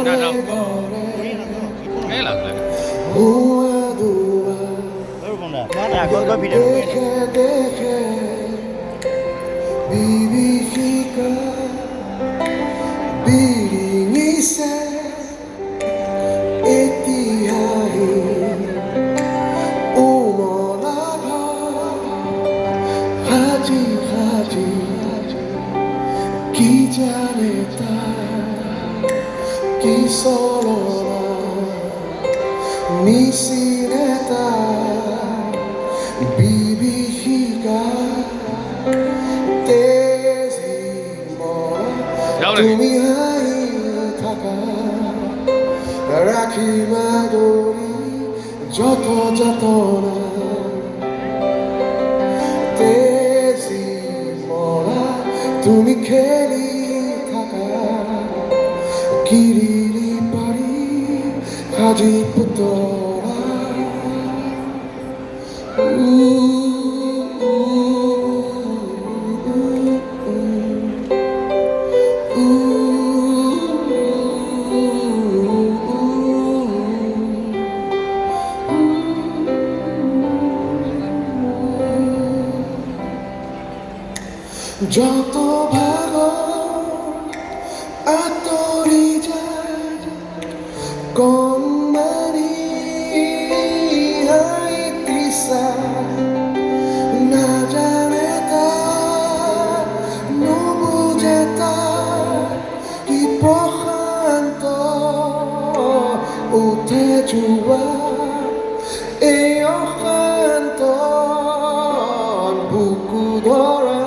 না যাও এই লাগলে Chi già chi solo mi si neta bibi higa tezi mora tumi hai thaka rakhi madori joto jatona tezi mora tumi kheli thaka kirili pari haji putora joto bhago atori jay kon mari hai trisa na jane ta no bujeta ki pokhanto ute jua e okhanto buku dora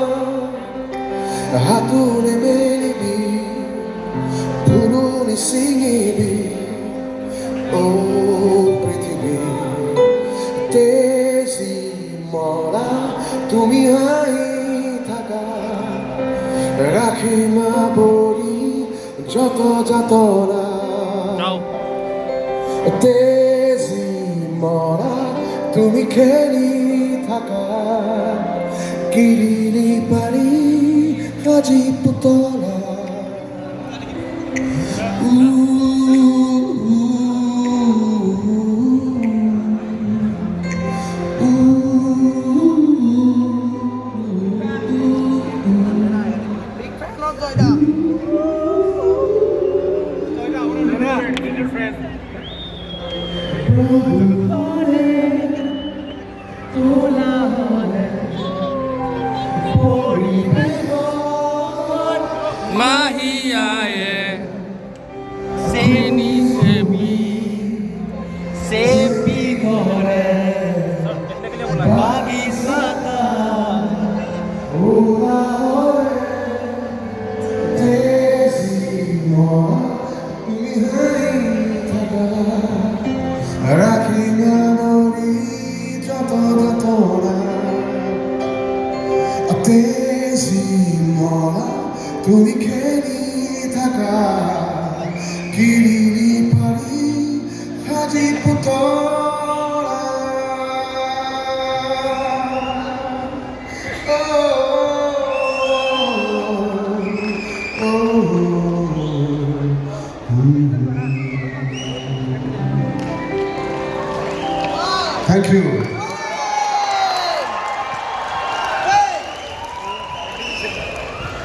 hatune melibi puruni singibi oh prithibi tezi mora tumi hai thaka rakhi ma bori joto jatona tezi mora tumi kheli thaka kirili pari haji putora mahiae seni sepi ঘরে বাগিচাটা রাখি memory যত যতনা তেজি মরা তুমি খেলি থাকা কিরি